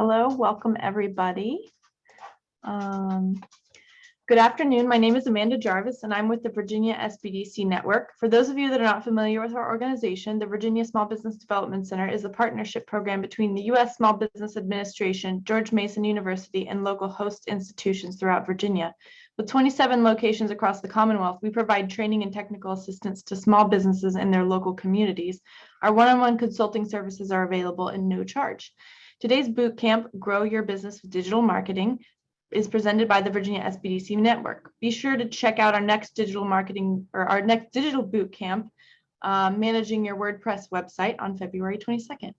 Hello, welcome everybody. Good afternoon. My name is Amanda Jarvis and I'm with the Virginia SBDC network. For those of you that are not familiar with our organization, the Virginia Small Business Development Center is a partnership program between the U.S. Small Business Administration, George Mason University, and local host institutions throughout Virginia. With 27 locations across the Commonwealth, we provide training and technical assistance to small businesses in their local communities. Our one-on-one consulting services are available at no charge. Today's boot camp, Grow Your Business with Digital Marketing, is presented by the Virginia SBDC network. Be sure to check out our next digital marketing or our next digital boot camp, Managing Your WordPress Website, on February 22nd.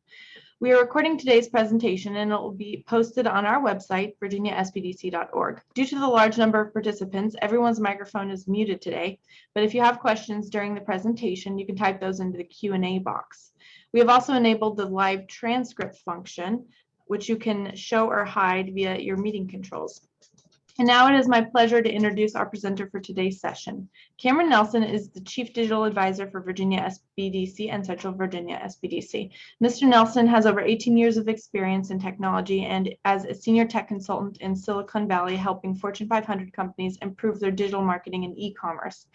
We are recording today's presentation and it will be posted on our website, virginiasbdc.org. Due to the large number of participants, everyone's microphone is muted today, but if you have questions during the presentation, you can type those into the Q&A box. We have also enabled the live transcript function, which you can show or hide via your meeting controls. And now it is my pleasure to introduce our presenter for today's session. Cameron Nelson is the Chief Digital Advisor for Virginia SBDC and Central Virginia SBDC. Mr. Nelson has over 18 years of experience in technology and as a senior tech consultant in Silicon Valley, helping Fortune 500 companies improve their digital marketing and e-commerce.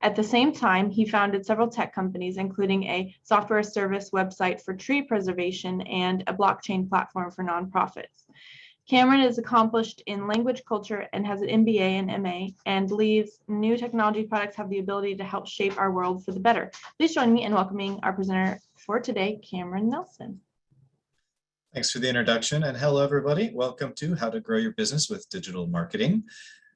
At the same time, he founded several tech companies, including a software service website for tree preservation and a blockchain platform for nonprofits. Cameron is accomplished in language culture and has an MBA and MA and believes new technology products have the ability to help shape our world for the better. Please join me in welcoming our presenter for today, Cameron Nelson. Thanks for the introduction, and hello everybody. Welcome to How to Grow Your Business with Digital Marketing.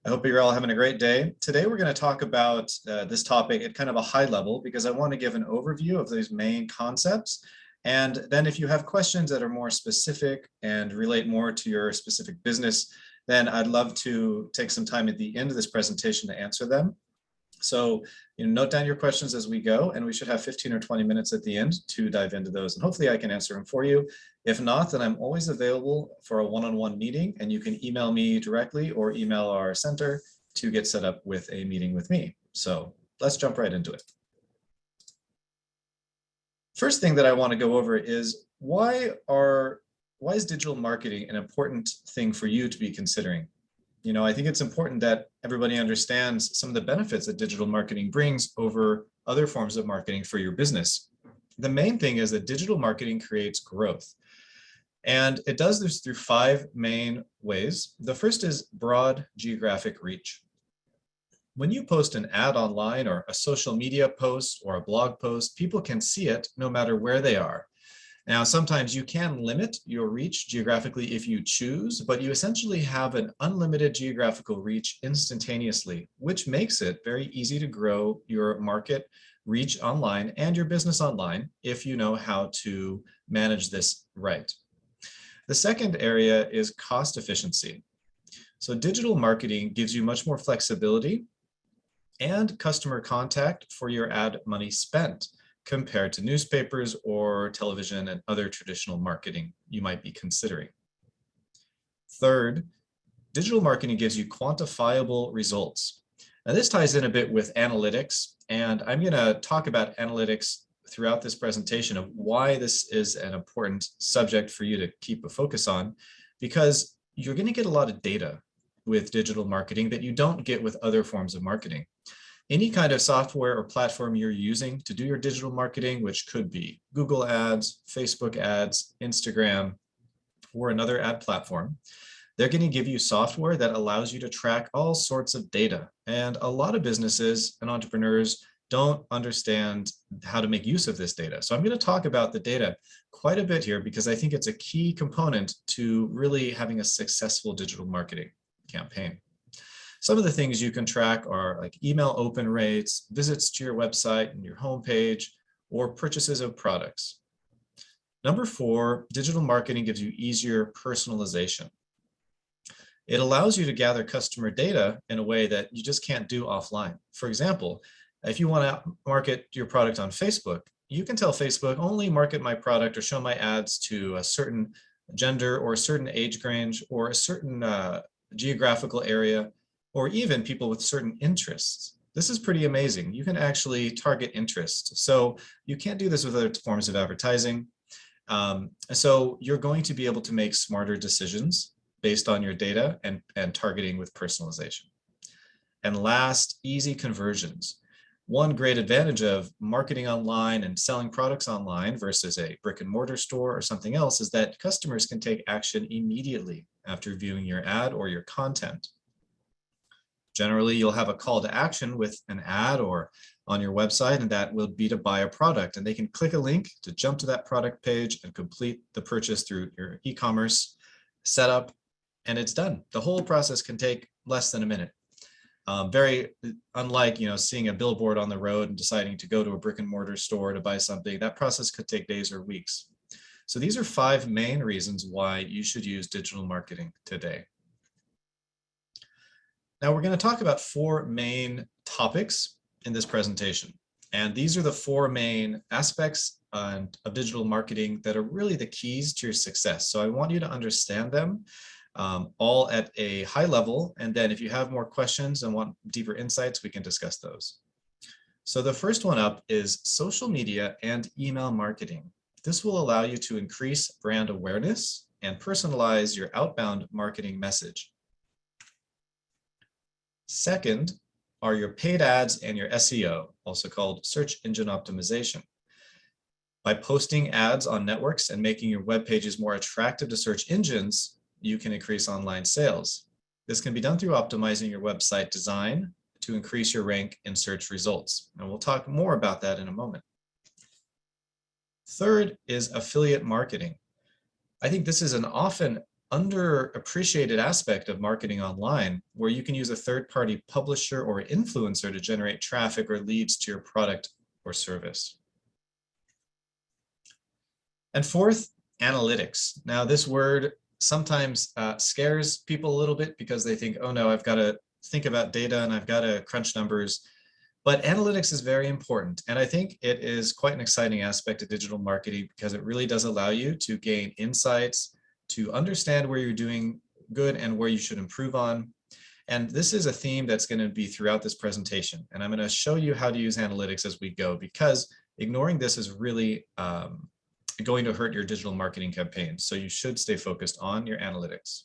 I hope you're all having a great day. Today we're going to talk about this topic at kind of a high level because I want to give an overview of these main concepts. And then if you have questions that are more specific and relate more to your specific business, then I'd love to take some time at the end of this presentation to answer them. So note down your questions as we go, and we should have 15 or 20 minutes at the end to dive into those. And hopefully I can answer them for you. If not, then I'm always available for a one-on-one meeting, and you can email me directly or email our center to get set up with a meeting with me. So let's jump right into it. First thing that I want to go over is why is digital marketing an important thing for you to be considering? I think it's important that everybody understands some of the benefits that digital marketing brings over other forms of marketing for your business. The main thing is that digital marketing creates growth. And it does this through 5 main ways. The first is broad geographic reach. When you post an ad online or a social media post or a blog post, people can see it no matter where they are. Now, sometimes you can limit your reach geographically if you choose, but you essentially have an unlimited geographical reach instantaneously, which makes it very easy to grow your market reach online and your business online if you know how to manage this right. The second area is cost efficiency. So digital marketing gives you much more flexibility and customer contact for your ad money spent compared to newspapers or television and other traditional marketing you might be considering. Third, digital marketing gives you quantifiable results. Now this ties in a bit with analytics, and I'm going to talk about analytics throughout this presentation of why this is an important subject for you to keep a focus on, because you're going to get a lot of data with digital marketing that you don't get with other forms of marketing. Any kind of software or platform you're using to do your digital marketing, which could be Google Ads, Facebook Ads, Instagram, or another ad platform, they're going to give you software that allows you to track all sorts of data. And a lot of businesses and entrepreneurs don't understand how to make use of this data. So I'm going to talk about the data quite a bit here because I think it's a key component to really having a successful digital marketing campaign. Some of the things you can track are like email open rates, visits to your website and your homepage, or purchases of products. Number 4, digital marketing gives you easier personalization. It allows you to gather customer data in a way that you just can't do offline. For example, if you want to market your product on Facebook, you can tell Facebook only market my product or show my ads to a certain gender or a certain age range or a certain geographical area, or even people with certain interests. This is pretty amazing. You can actually target interest. So you can't do this with other forms of advertising. So you're going to be able to make smarter decisions based on your data and targeting with personalization. And last, easy conversions. One great advantage of marketing online and selling products online versus a brick and mortar store or something else is that customers can take action immediately after viewing your ad or your content. Generally, you'll have a call to action with an ad or on your website, and that will be to buy a product. And they can click a link to jump to that product page and complete the purchase through your e-commerce setup, and it's done. The whole process can take less than a minute. Very unlike, seeing a billboard on the road and deciding to go to a brick and mortar store to buy something. That process could take days or weeks. So these are 5 main reasons why you should use digital marketing today. Now we're going to talk about 4 main topics in this presentation. And these are the 4 main aspects of digital marketing that are really the keys to your success. So I want you to understand them all at a high level. And then if you have more questions and want deeper insights, we can discuss those. So the first one up is social media and email marketing. This will allow you to increase brand awareness and personalize your outbound marketing message. Second are your paid ads and your SEO, also called search engine optimization. By posting ads on networks and making your web pages more attractive to search engines, you can increase online sales. This can be done through optimizing your website design to increase your rank in search results. And we'll talk more about that in a moment. Third is affiliate marketing. I think this is an often underappreciated aspect of marketing online, where you can use a third-party publisher or influencer to generate traffic or leads to your product or service. And fourth, analytics. Now, this word sometimes scares people a little bit because they think, oh no, I've got to think about data and I've got to crunch numbers. But analytics is very important. And I think it is quite an exciting aspect of digital marketing because it really does allow you to gain insights, to understand where you're doing good and where you should improve on. And this is a theme that's going to be throughout this presentation. And I'm going to show you how to use analytics as we go, because ignoring this is really going to hurt your digital marketing campaign. So you should stay focused on your analytics.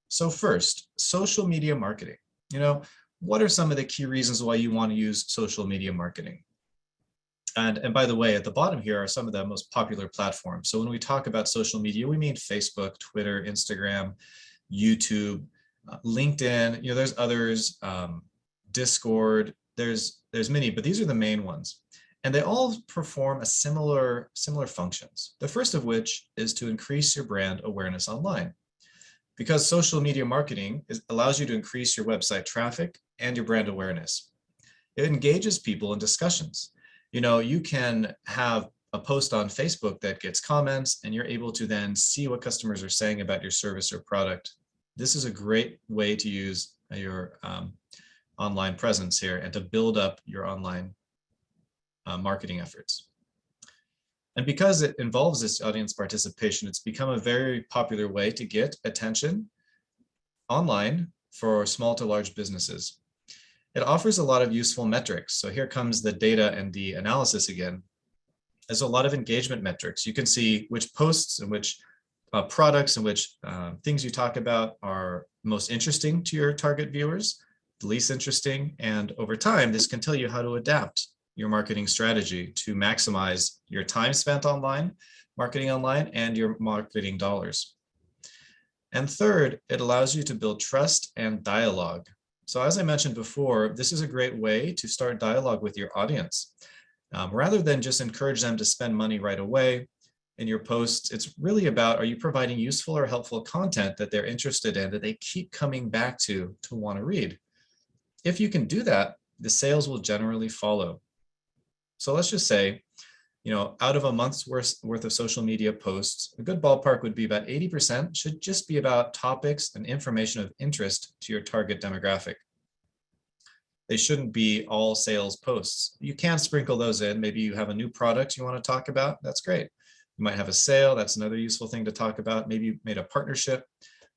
So first, social media marketing. What are some of the key reasons why you want to use social media marketing? And by the way, at the bottom here are some of the most popular platforms. So when we talk about social media, we mean Facebook, Twitter, Instagram, YouTube, LinkedIn. There's others, Discord. There's many, but these are the main ones. And they all perform a similar functions. The first of which is to increase your brand awareness online. Because social media marketing allows you to increase your website traffic and your brand awareness. It engages people in discussions. You can have a post on Facebook that gets comments, and you're able to then see what customers are saying about your service or product. This is a great way to use your online presence here and to build up your online marketing efforts. And because it involves this audience participation, it's become a very popular way to get attention online for small to large businesses. It offers a lot of useful metrics. So here comes the data and the analysis again. There's a lot of engagement metrics. You can see which posts and which products and which things you talk about are most interesting to your target viewers, the least interesting. And over time, this can tell you how to adapt your marketing strategy to maximize your time spent online, marketing online, and your marketing dollars. And third, it allows you to build trust and dialogue. So as I mentioned before, this is a great way to start dialogue with your audience. Rather than just encourage them to spend money right away in your posts, it's really about, are you providing useful or helpful content that they're interested in, that they keep coming back to want to read? If you can do that, the sales will generally follow. So let's just say, out of a month's worth of social media posts, a good ballpark would be about 80% should just be about topics and information of interest to your target demographic. They shouldn't be all sales posts. You can sprinkle those in. Maybe you have a new product you want to talk about. That's great. You might have a sale. That's another useful thing to talk about. Maybe you made a partnership,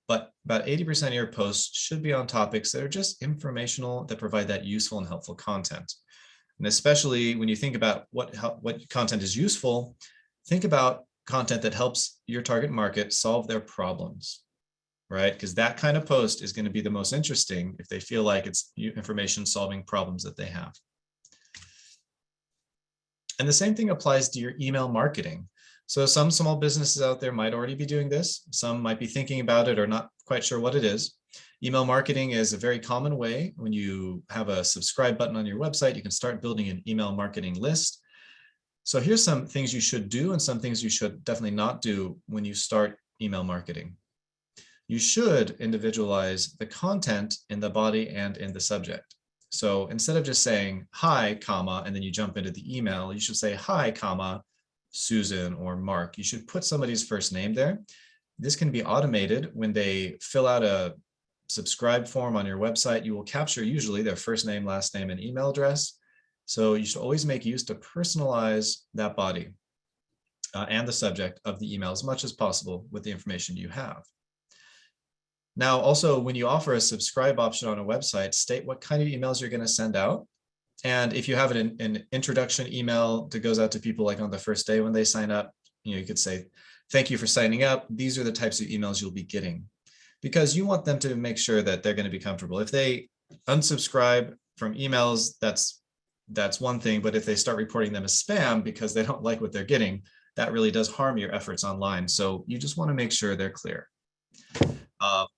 but about 80% of your posts should be on topics that are just informational, that provide that useful and helpful content. And especially when you think about what content is useful, think about content that helps your target market solve their problems, right? Because that kind of post is going to be the most interesting if they feel like it's information solving problems that they have. And the same thing applies to your email marketing. So some small businesses out there might already be doing this. Some might be thinking about it or not quite sure what it is. Email marketing is a very common way. When you have a subscribe button on your website, you can start building an email marketing list. So here's some things you should do and some things you should definitely not do when you start email marketing. You should individualize the content in the body and in the subject. So instead of just saying hi, comma, and then you jump into the email, you should say hi, comma, Susan or Mark. You should put somebody's first name there. This can be automated when they fill out a subscribe form on your website. You will capture usually their first name, last name, and email address. So you should always make use to personalize that body and the subject of the email as much as possible with the information you have. Now, also, when you offer a subscribe option on a website, state what kind of emails you're going to send out. And if you have an introduction email that goes out to people like on the first day when they sign up, you could say, thank you for signing up. These are the types of emails you'll be getting, because you want them to make sure that they're going to be comfortable. If they unsubscribe from emails, that's one thing. But if they start reporting them as spam because they don't like what they're getting, that really does harm your efforts online. So you just want to make sure they're clear.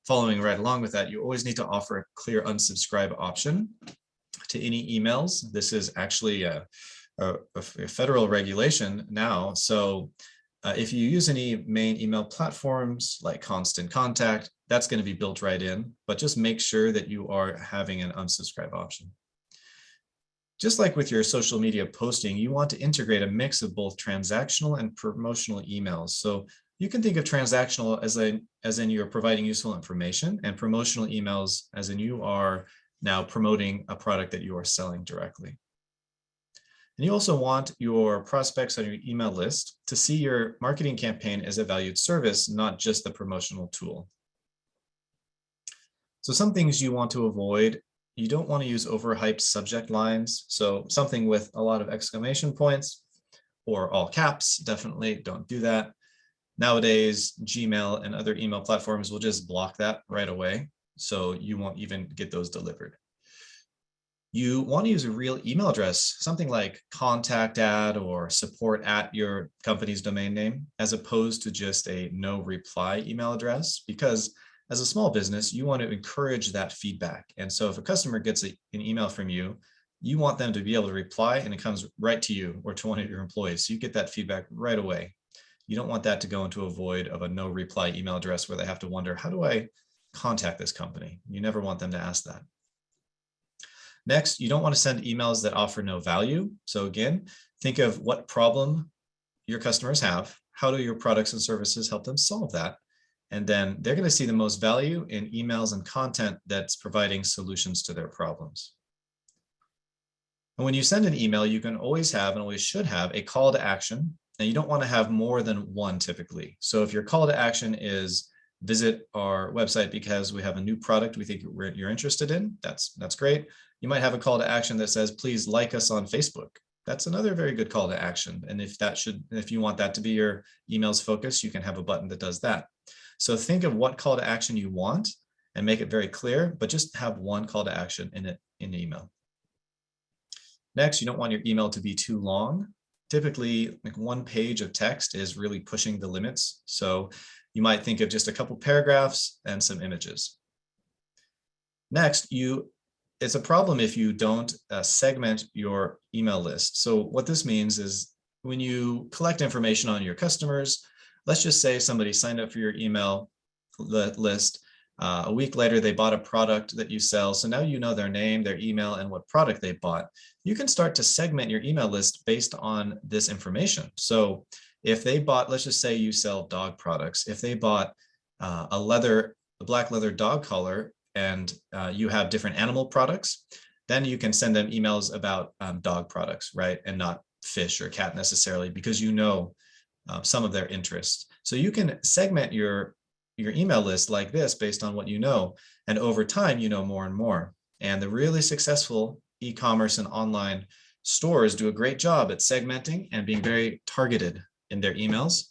Following right along with that, you always need to offer a clear unsubscribe option to any emails. This is actually a federal regulation now. So if you use any main email platforms like Constant Contact, that's going to be built right in, but just make sure that you are having an unsubscribe option. Just like with your social media posting, you want to integrate a mix of both transactional and promotional emails. So you can think of transactional as in you're providing useful information, and promotional emails as in you are now promoting a product that you are selling directly. And you also want your prospects on your email list to see your marketing campaign as a valued service, not just the promotional tool. So some things you want to avoid: you don't want to use overhyped subject lines. So something with a lot of exclamation points or all caps, definitely don't do that. Nowadays, Gmail and other email platforms will just block that right away, so you won't even get those delivered. You want to use a real email address, something like contact at or support at your company's domain name, as opposed to just a no reply email address, because as a small business, you want to encourage that feedback. And so if a customer gets an email from you, you want them to be able to reply and it comes right to you or to one of your employees. So you get that feedback right away. You don't want that to go into a void of a no reply email address where they have to wonder, how do I contact this company? You never want them to ask that. Next, you don't want to send emails that offer no value. So again, think of what problem your customers have. How do your products and services help them solve that? And then they're going to see the most value in emails and content that's providing solutions to their problems. And when you send an email, you can always have and always should have a call to action. And you don't want to have more than one typically. So if your call to action is visit our website because we have a new product we think you're interested in, that's great. You might have a call to action that says, please like us on Facebook. That's another very good call to action. And if you want that to be your email's focus, you can have a button that does that. So think of what call to action you want and make it very clear, but just have one call to action in the email. Next, you don't want your email to be too long. Typically, like one page of text is really pushing the limits. So you might think of just a couple paragraphs and some images. Next, it's a problem if you don't segment your email list. So what this means is when you collect information on your customers, let's just say somebody signed up for your email list. A week later, they bought a product that you sell. So now you know their name, their email, and what product they bought. You can start to segment your email list based on this information. So if they bought, let's just say you sell dog products. If they bought a black leather dog collar and you have different animal products, then you can send them emails about dog products, right? And not fish or cat necessarily, because you know some of their interests. So you can segment your email list like this based on what you know. And over time, you know more and more. And the really successful e-commerce and online Stores do a great job at segmenting and being very targeted in their emails.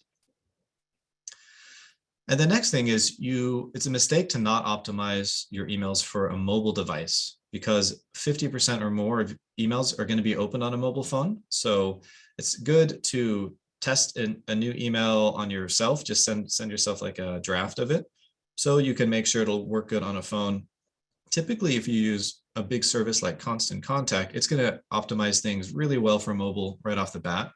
And the next thing is it's a mistake to not optimize your emails for a mobile device, because 50% or more of emails are going to be opened on a mobile phone. So it's good to test a new email on yourself. Just send yourself like a draft of it, so you can make sure it'll work good on a phone. Typically, if you use a big service like Constant Contact, it's going to optimize things really well for mobile right off the bat.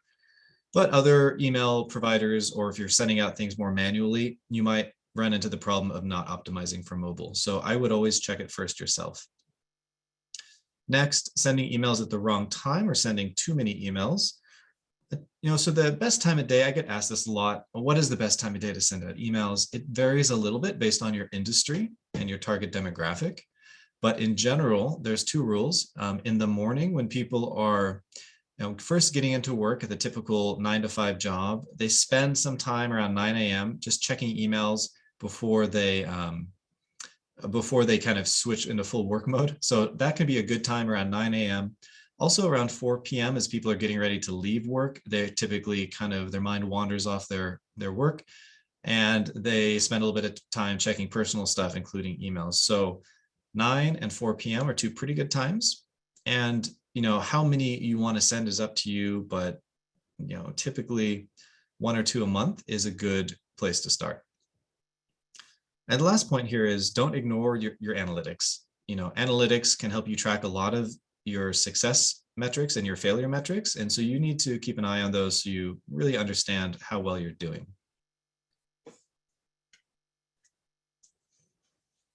But other email providers, or if you're sending out things more manually, you might run into the problem of not optimizing for mobile. So I would always check it first yourself. Next, sending emails at the wrong time or sending too many emails. So the best time of day, I get asked this a lot. What is the best time of day to send out emails? It varies a little bit based on your industry and your target demographic. But in general, there's two rules. In the morning, when people are first getting into work at the typical 9 to 5 job, they spend some time around 9 a.m. just checking emails before they kind of switch into full work mode. So that can be a good time around 9 a.m. Also around 4 p.m. as people are getting ready to leave work, they typically their mind wanders off their work, and they spend a little bit of time checking personal stuff, including emails. So 9 and 4 p.m. are two pretty good times. And how many you want to send is up to you, but typically 1 or 2 a month is a good place to start. And the last point here is don't ignore your analytics. Analytics can help you track a lot of your success metrics and your failure metrics. And so you need to keep an eye on those so you really understand how well you're doing.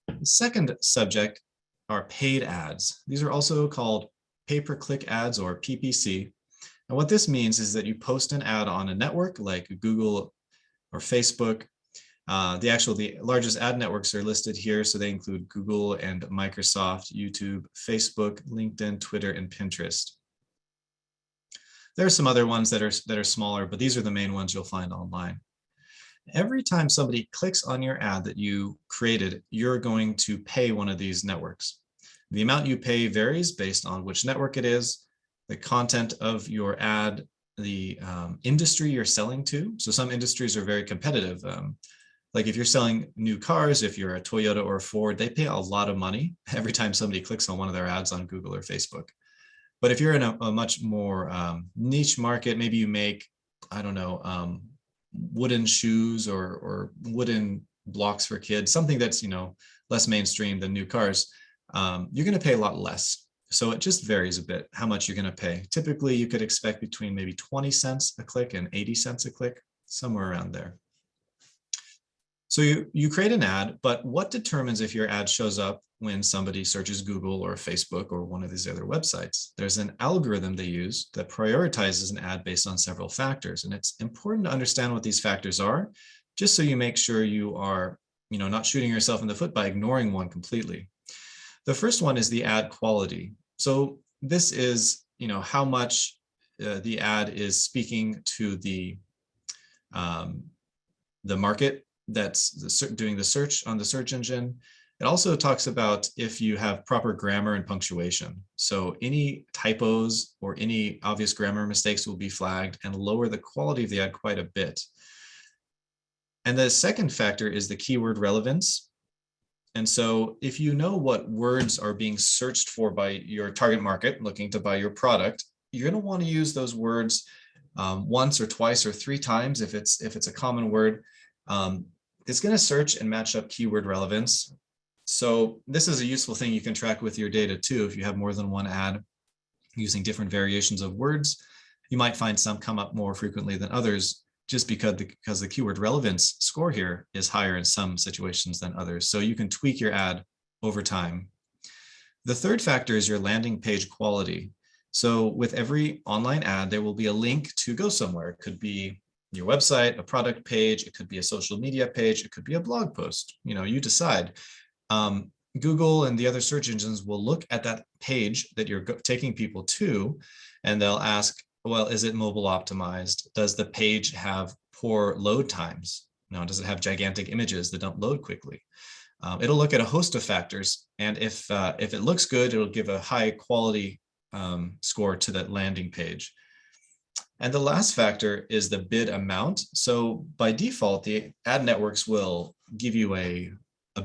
The second subject are paid ads. These are also called pay-per-click ads, or PPC. And what this means is that you post an ad on a network like Google or Facebook. The largest ad networks are listed here. So they include Google and Microsoft, YouTube, Facebook, LinkedIn, Twitter, and Pinterest. There are some other ones that are smaller, but these are the main ones you'll find online. Every time somebody clicks on your ad that you created, you're going to pay one of these networks. The amount you pay varies based on which network it is, the content of your ad, the industry you're selling to. So some industries are very competitive. Like if you're selling new cars, if you're a Toyota or a Ford, they pay a lot of money every time somebody clicks on one of their ads on Google or Facebook. But if you're in a much more niche market, maybe you make, I don't know, wooden shoes or wooden blocks for kids, something that's less mainstream than new cars, you're going to pay a lot less. So it just varies a bit how much you're going to pay. Typically, you could expect between maybe 20 cents a click and 80 cents a click, somewhere around there. So you create an ad, but what determines if your ad shows up when somebody searches Google or Facebook or one of these other websites? There's an algorithm they use that prioritizes an ad based on several factors. And it's important to understand what these factors are, just so you make sure you are not shooting yourself in the foot by ignoring one completely. The first one is the ad quality. So this is how much the ad is speaking to the market that's doing the search on the search engine. It also talks about if you have proper grammar and punctuation. So any typos or any obvious grammar mistakes will be flagged and lower the quality of the ad quite a bit. And the second factor is the keyword relevance. And so if you know what words are being searched for by your target market looking to buy your product, you're going to want to use those words once or twice or 3 times if it's a common word. It's going to search and match up keyword relevance. So this is a useful thing you can track with your data too. If you have more than one ad using different variations of words, you might find some come up more frequently than others, just because the keyword relevance score here is higher in some situations than others. So you can tweak your ad over time. The third factor is your landing page quality. So with every online ad, there will be a link to go somewhere. It could be your website, a product page, it could be a social media page, it could be a blog post, you decide. Google and the other search engines will look at that page that you're taking people to, and they'll ask, well, is it mobile optimized? Does the page have poor load times? Does it have gigantic images that don't load quickly? It'll look at a host of factors, and if it looks good, it'll give a high quality score to that landing page. And the last factor is the bid amount. So by default, the ad networks will give you a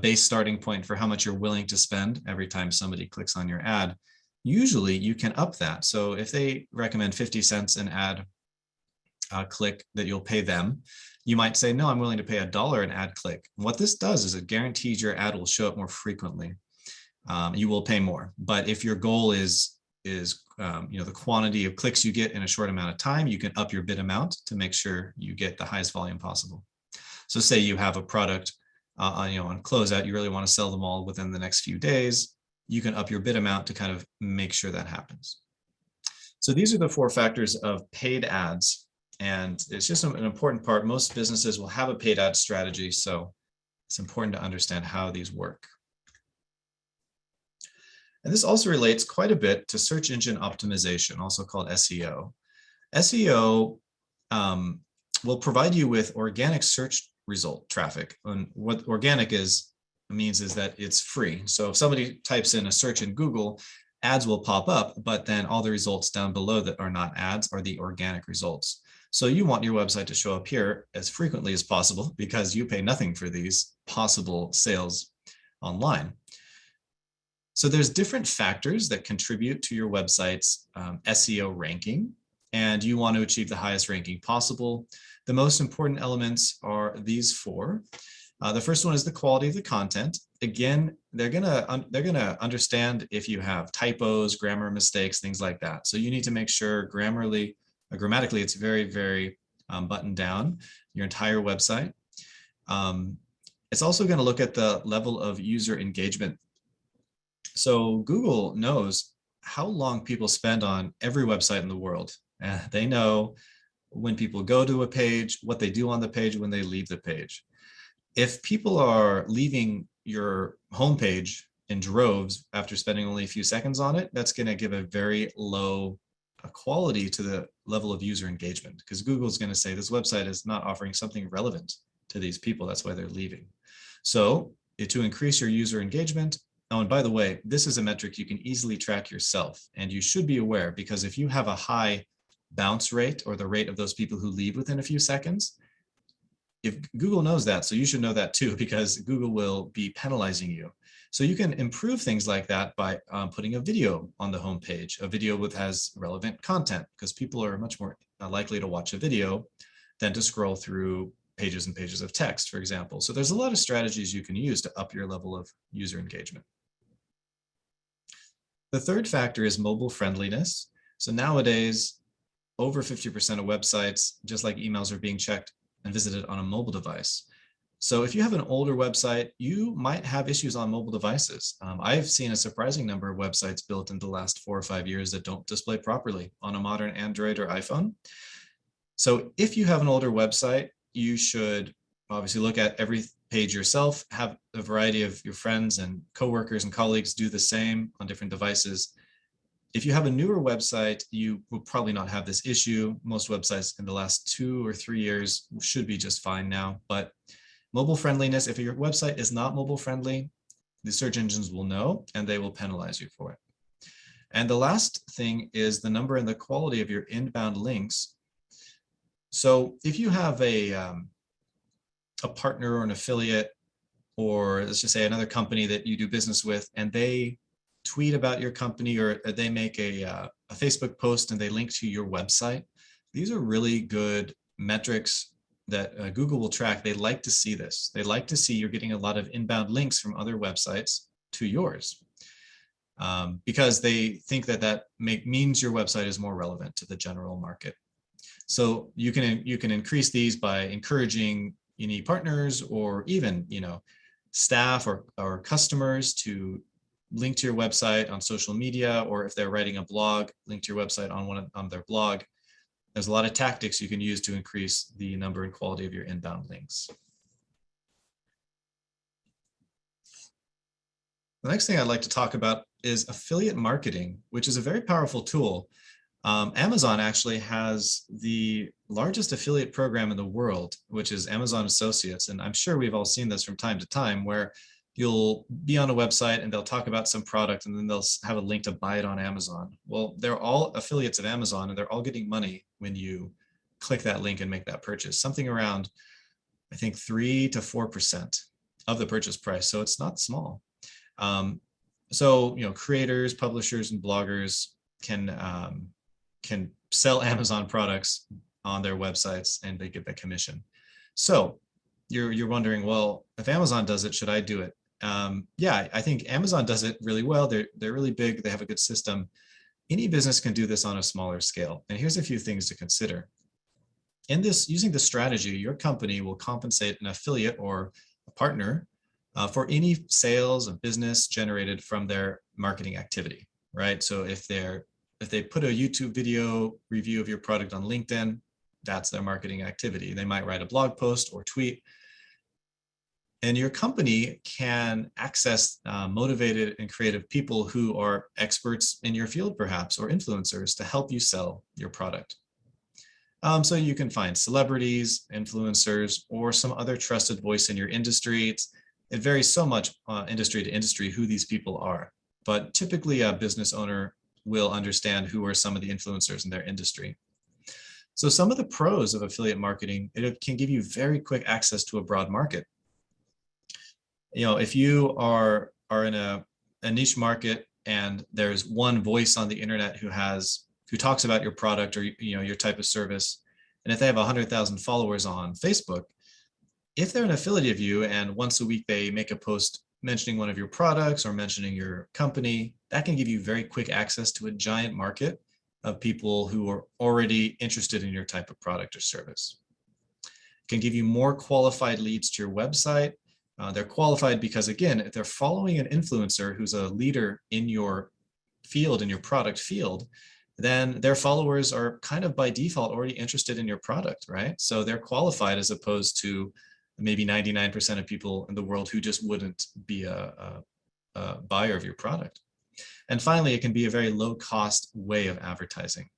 base starting point for how much you're willing to spend every time somebody clicks on your ad. Usually you can up that. So if they recommend 50 cents an ad click that you'll pay them, you might say, no, I'm willing to pay $1 an ad click. And what this does is it guarantees your ad will show up more frequently. You will pay more. But if your goal is the quantity of clicks you get in a short amount of time, you can up your bid amount to make sure you get the highest volume possible. So say you have a product on closeout, you really want to sell them all within the next few days, you can up your bid amount to kind of make sure that happens. So these are the 4 factors of paid ads. And it's just an important part. Most businesses will have a paid ad strategy, so it's important to understand how these work. And this also relates quite a bit to search engine optimization, also called SEO. SEO will provide you with organic search result traffic. And what organic means is that it's free. So if somebody types in a search in Google, ads will pop up, but then all the results down below that are not ads are the organic results. So you want your website to show up here as frequently as possible because you pay nothing for these possible sales online. So there's different factors that contribute to your website's SEO ranking, and you want to achieve the highest ranking possible. The most important elements are these 4. The first one is the quality of the content. Again, they're gonna understand if you have typos, grammar mistakes, things like that. So you need to make sure grammatically it's very, very buttoned down, your entire website. It's also going to look at the level of user engagement. So Google knows how long people spend on every website in the world. They know when people go to a page, what they do on the page, when they leave the page. If people are leaving your homepage in droves after spending only a few seconds on it, that's going to give a very low quality to the level of user engagement, because Google's going to say this website is not offering something relevant to these people. That's why they're leaving. So to increase your user engagement, oh, and by the way, this is a metric you can easily track yourself, and you should be aware, because if you have a high bounce rate, or the rate of those people who leave within a few seconds, if Google knows that, so you should know that too, because Google will be penalizing you. So you can improve things like that by putting a video on the homepage, a video that has relevant content, because people are much more likely to watch a video than to scroll through pages and pages of text, for example. So there's a lot of strategies you can use to up your level of user engagement. The third factor is mobile friendliness. So nowadays, over 50% of websites, just like emails, are being checked and visited on a mobile device. So if you have an older website, you might have issues on mobile devices. I've seen a surprising number of websites built in the last 4 or 5 years that don't display properly on a modern Android or iPhone. So if you have an older website, you should obviously look at every page yourself, have a variety of your friends and coworkers and colleagues do the same on different devices. If you have a newer website, you will probably not have this issue. Most websites in the last 2 or 3 years should be just fine now. But mobile friendliness, if your website is not mobile friendly, the search engines will know and they will penalize you for it. And the last thing is the number and the quality of your inbound links. So if you have a partner or an affiliate, or let's just say another company that you do business with, and they tweet about your company, or they make a Facebook post and they link to your website, these are really good metrics that Google will track. They like to see this. They like to see you're getting a lot of inbound links from other websites to yours, because they think that means your website is more relevant to the general market. So you can increase these by encouraging any partners, or even staff or customers to link to your website on social media, or if they're writing a blog, link to your website on their blog. There's a lot of tactics you can use to increase the number and quality of your inbound links. The next thing I'd like to talk about is affiliate marketing, which is a very powerful tool. Amazon actually has the largest affiliate program in the world, which is Amazon Associates. And I'm sure we've all seen this from time to time, where you'll be on a website and they'll talk about some product and then they'll have a link to buy it on Amazon. Well, they're all affiliates of Amazon and they're all getting money when you click that link and make that purchase, something around, I think 3 to 4% of the purchase price. So it's not small. So, creators, publishers, and bloggers can sell Amazon products on their websites and they get the commission. So you're wondering, well, if Amazon does it, should I do it? Yeah, I think Amazon does it really well. They're really big. They have a good system. Any business can do this on a smaller scale. And here's a few things to consider. Using this strategy, your company will compensate an affiliate or a partner for any sales of business generated from their marketing activity, right? So if they put a YouTube video review of your product on LinkedIn, that's their marketing activity. They might write a blog post or tweet. And your company can access motivated and creative people who are experts in your field, perhaps, or influencers to help you sell your product. So you can find celebrities, influencers, or some other trusted voice in your industry. It varies so much industry to industry who these people are, but typically a business owner will understand who are some of the influencers in their industry. So some of the pros of affiliate marketing, it can give you very quick access to a broad market. If you are in a niche market and there's one voice on the internet who talks about your product or your type of service, and if they have 100,000 followers on Facebook, if they're an affiliate of you and once a week they make a post mentioning one of your products or mentioning your company, that can give you very quick access to a giant market of people who are already interested in your type of product or service. It can give you more qualified leads to your website. They're qualified because, again, if they're following an influencer who's a leader in your field, in your product field, then their followers are kind of by default already interested in your product, right? So they're qualified as opposed to maybe 99% of people in the world who just wouldn't be a buyer of your product. And finally, it can be a very low cost way of advertising.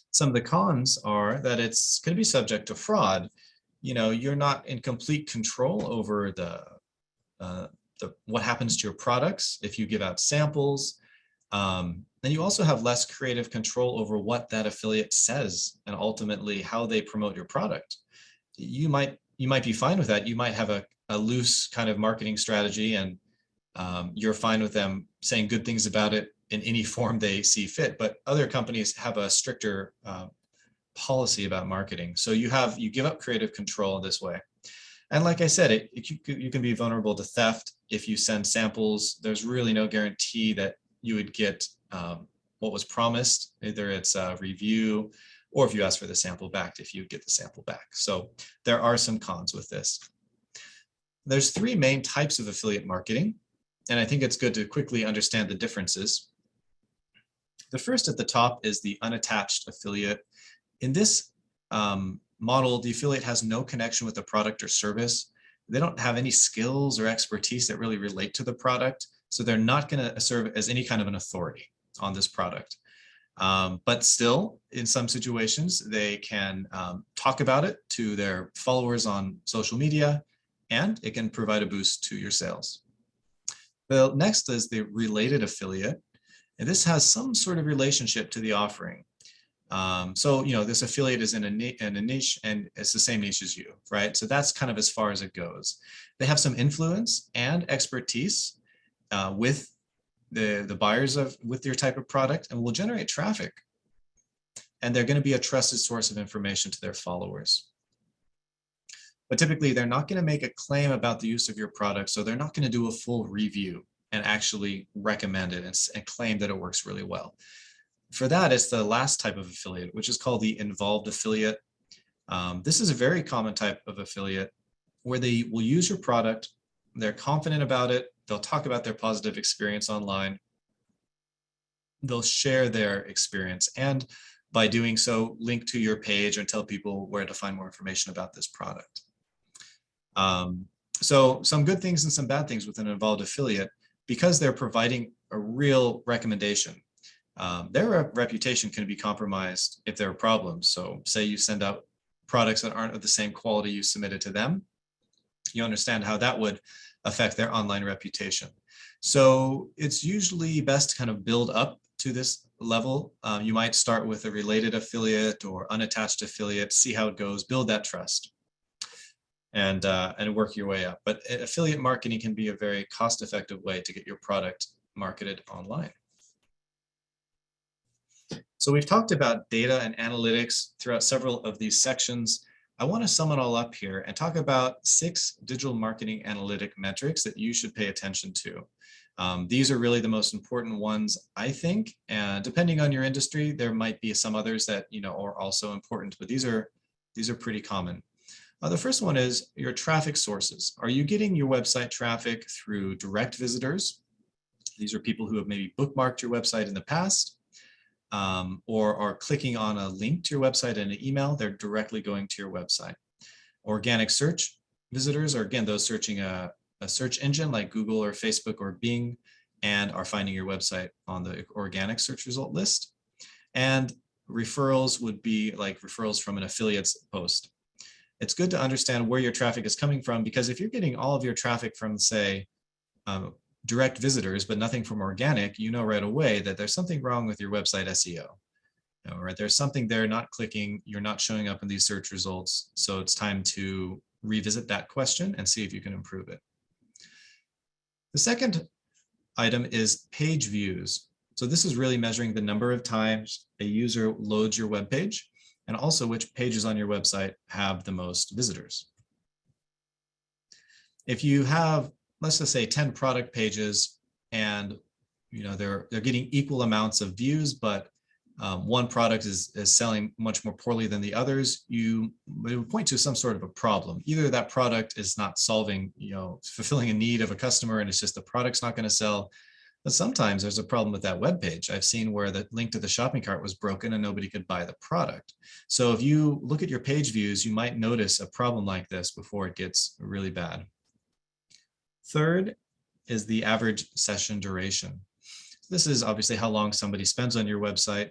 Some of the cons are that it's going to be subject to fraud. You're not in complete control over what happens to your products if you give out samples. And you also have less creative control over what that affiliate says and ultimately how they promote your product. You might be fine with that. You might have a loose kind of marketing strategy and you're fine with them saying good things about it in any form they see fit. But other companies have a stricter policy about marketing. So you give up creative control in this way. And like I said, you can be vulnerable to theft if you send samples. There's really no guarantee that you would get what was promised, either it's a review or if you ask for the sample back, if you get the sample back. So there are some cons with this. There's 3 main types of affiliate marketing, and I think it's good to quickly understand the differences. The first at the top is the unattached affiliate. In this model, the affiliate has no connection with the product or service. They don't have any skills or expertise that really relate to the product, so they're not going to serve as any kind of an authority on this product. But still, in some situations, they can talk about it to their followers on social media, and it can provide a boost to your sales. The next is the related affiliate, and this has some sort of relationship to the offering. So, this affiliate is in a niche and it's the same niche as you, right? So that's kind of as far as it goes. They have some influence and expertise with the buyers with your type of product and will generate traffic. And they're going to be a trusted source of information to their followers. But typically they're not going to make a claim about the use of your product. So they're not going to do a full review and actually recommend it and claim that it works really well. For that, it's the last type of affiliate, which is called the involved affiliate. This is a very common type of affiliate where they will use your product. They're confident about it. They'll talk about their positive experience online. They'll share their experience, and by doing so, link to your page and tell people where to find more information about this product. So some good things and some bad things with an involved affiliate, because they're providing a real recommendation. Their reputation can be compromised if there are problems. So say you send out products that aren't of the same quality you submitted to them. You understand how that would affect their online reputation. So it's usually best to kind of build up to this level. You might start with a related affiliate or unattached affiliate, see how it goes, build that trust, and work your way up. But affiliate marketing can be a very cost-effective way to get your product marketed online. So we've talked about data and analytics throughout several of these sections. I want to sum it all up here and talk about 6 digital marketing analytic metrics that you should pay attention to. These are really the most important ones, I think, and depending on your industry, there might be some others that are also important, but these are pretty common. The first one is your traffic sources. Are you getting your website traffic through direct visitors? These are people who have maybe bookmarked your website in the past, or are clicking on a link to your website in an email. They're directly going to your website. Organic search visitors are, again, those searching a search engine like Google or Facebook or Bing and are finding your website on the organic search result list. And referrals would be like referrals from an affiliate's post. It's good to understand where your traffic is coming from, because if you're getting all of your traffic from, say, direct visitors, but nothing from organic, you know right away that there's something wrong with your website SEO. Right? There's something there not clicking, you're not showing up in these search results. So it's time to revisit that question and see if you can improve it. The second item is page views. So this is really measuring the number of times a user loads your web page, and also which pages on your website have the most visitors. If you have, let's just say, 10 product pages and they're getting equal amounts of views, but one product is selling much more poorly than the others, it would point to some sort of a problem. Either that product is not solving, fulfilling a need of a customer, and it's just the product's not going to sell. But sometimes there's a problem with that web page. I've seen where the link to the shopping cart was broken and nobody could buy the product. So if you look at your page views, you might notice a problem like this before it gets really bad. Third is the average session duration. This is obviously how long somebody spends on your website.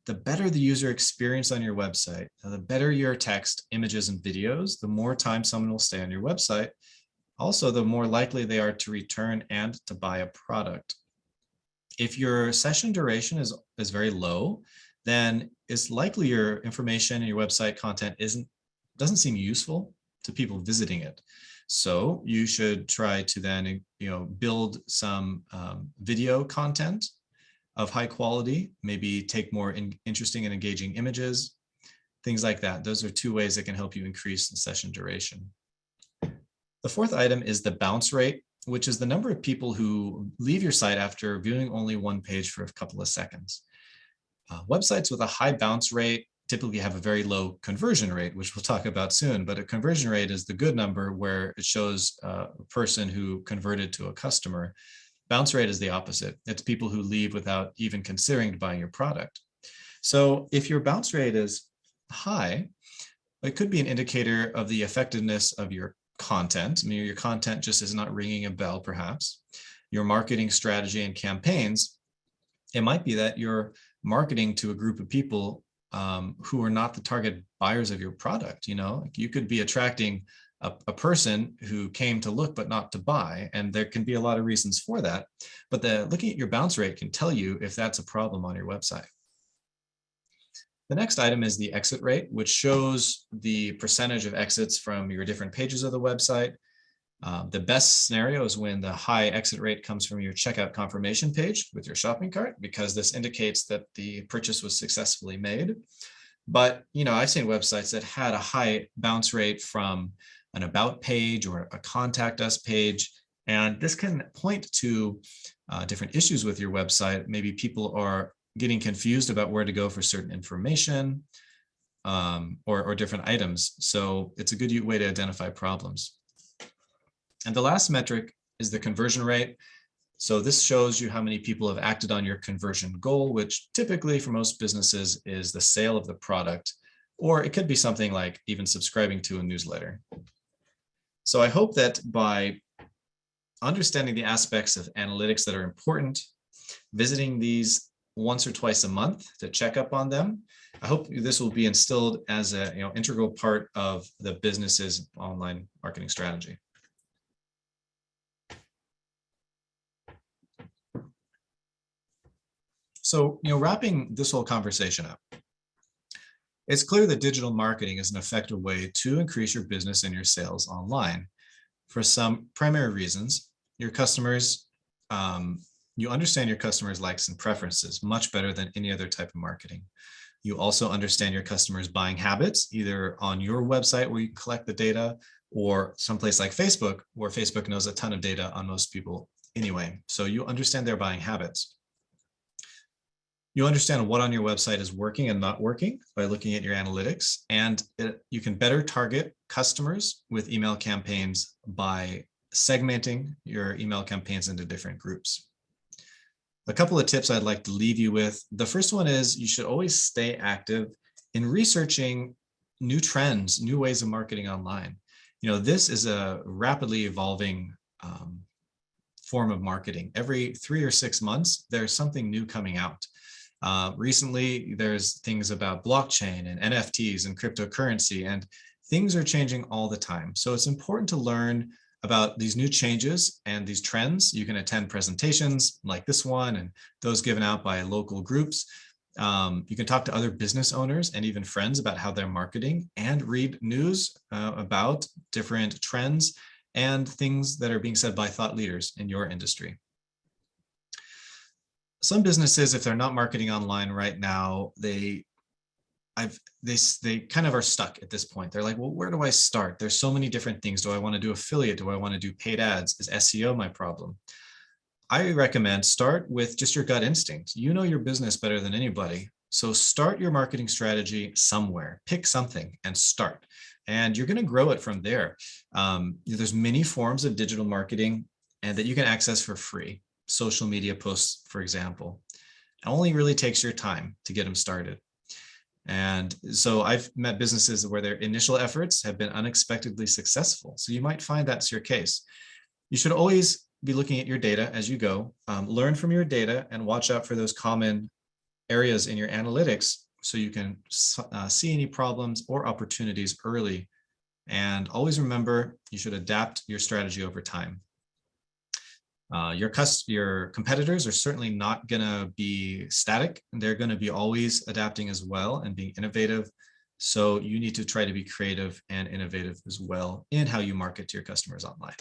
The better the user experience on your website, the better your text, images, and videos, the more time someone will stay on your website. Also, the more likely they are to return and to buy a product. If your session duration is very low, then it's likely your information and your website content doesn't seem useful to people visiting it. So you should try to then build some video content of high quality, maybe take more interesting and engaging images, things like that. Those are 2 ways that can help you increase the session duration. The fourth item is the bounce rate, which is the number of people who leave your site after viewing only one page for a couple of seconds. Websites with a high bounce rate typically have a very low conversion rate, which we'll talk about soon, but a conversion rate is the good number where it shows a person who converted to a customer. Bounce rate is the opposite. It's people who leave without even considering buying your product. So if your bounce rate is high, it could be an indicator of the effectiveness of your content. I mean, your content just is not ringing a bell, perhaps. Your marketing strategy and campaigns, it might be that you're marketing to a group of people who are not the target buyers of your product. You could be attracting a person who came to look but not to buy, and there can be a lot of reasons for that. But looking at your bounce rate can tell you if that's a problem on your website. The next item is the exit rate, which shows the percentage of exits from your different pages of the website. The best scenario is when the high exit rate comes from your checkout confirmation page with your shopping cart, because this indicates that the purchase was successfully made. But I've seen websites that had a high bounce rate from an about page or a contact us page, and this can point to different issues with your website. Maybe people are getting confused about where to go for certain information or different items. So it's a good way to identify problems. And the last metric is the conversion rate. So this shows you how many people have acted on your conversion goal, which typically for most businesses is the sale of the product, or it could be something like even subscribing to a newsletter. So I hope that by understanding the aspects of analytics that are important, visiting these once or twice a month to check up on them, I hope this will be instilled as an integral part of the business's online marketing strategy. So, wrapping this whole conversation up, it's clear that digital marketing is an effective way to increase your business and your sales online for some primary reasons. Your customers, you understand your customers' likes and preferences much better than any other type of marketing. You also understand your customers' buying habits, either on your website where you collect the data, or someplace like Facebook, where Facebook knows a ton of data on most people anyway. So you understand their buying habits. You understand what on your website is working and not working by looking at your analytics, and you can better target customers with email campaigns by segmenting your email campaigns into different groups. A couple of tips I'd like to leave you with. The first one is you should always stay active in researching new trends, new ways of marketing online. This is a rapidly evolving form of marketing. Every 3 or 6 months, there's something new coming out. Recently, there's things about blockchain and NFTs and cryptocurrency, and things are changing all the time. So it's important to learn about these new changes and these trends. You can attend presentations like this one and those given out by local groups. You can talk to other business owners and even friends about how they're marketing, and read news about different trends and things that are being said by thought leaders in your industry. Some businesses, if they're not marketing online right now, they kind of are stuck at this point. They're like, well, where do I start? There's so many different things. Do I want to do affiliate? Do I want to do paid ads? Is SEO my problem? I recommend start with just your gut instinct. You know your business better than anybody. So start your marketing strategy somewhere. Pick something and start. And you're going to grow it from there. There's many forms of digital marketing and that you can access for free. Social media posts, for example. It only really takes your time to get them started. And so I've met businesses where their initial efforts have been unexpectedly successful. So you might find that's your case. You should always be looking at your data as you go, learn from your data and watch out for those common areas in your analytics so you can see any problems or opportunities early. And always remember, you should adapt your strategy over time. Your competitors are certainly not going to be static. They're going to be always adapting as well and being innovative. So you need to try to be creative and innovative as well in how you market to your customers online.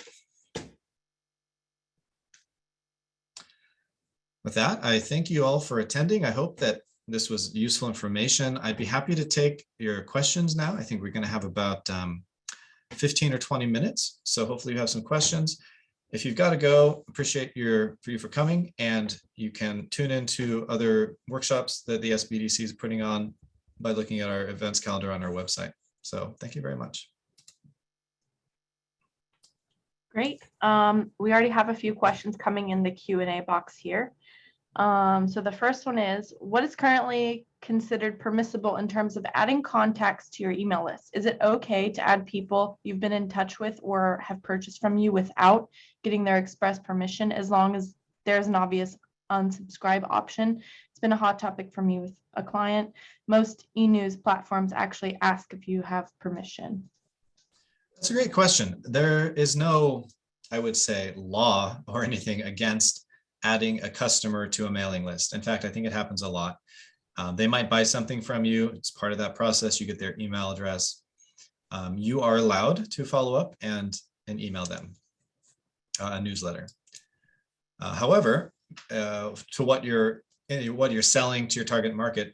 With that, I thank you all for attending. I hope that this was useful information. I'd be happy to take your questions now. I think we're going to have about 15 or 20 minutes. So hopefully you have some questions. If you've got to go, appreciate you for coming, and you can tune into other workshops that the SBDC is putting on by looking at our events calendar on our website. So thank you very much. Great. We already have a few questions coming in the Q&A box here. So the first one is, what is currently considered permissible in terms of adding contacts to your email list? Is it okay to add people you've been in touch with or have purchased from you without getting their express permission, as long as there's an obvious unsubscribe option? It's been a hot topic for me with a client. Most e-news platforms actually ask if you have permission. That's a great question. There is no, I would say, law or anything against adding a customer to a mailing list. In fact, I think it happens a lot. They might buy something from you. It's part of that process. You get their email address. You are allowed to follow up and email them a newsletter. However, to what you're selling to your target market,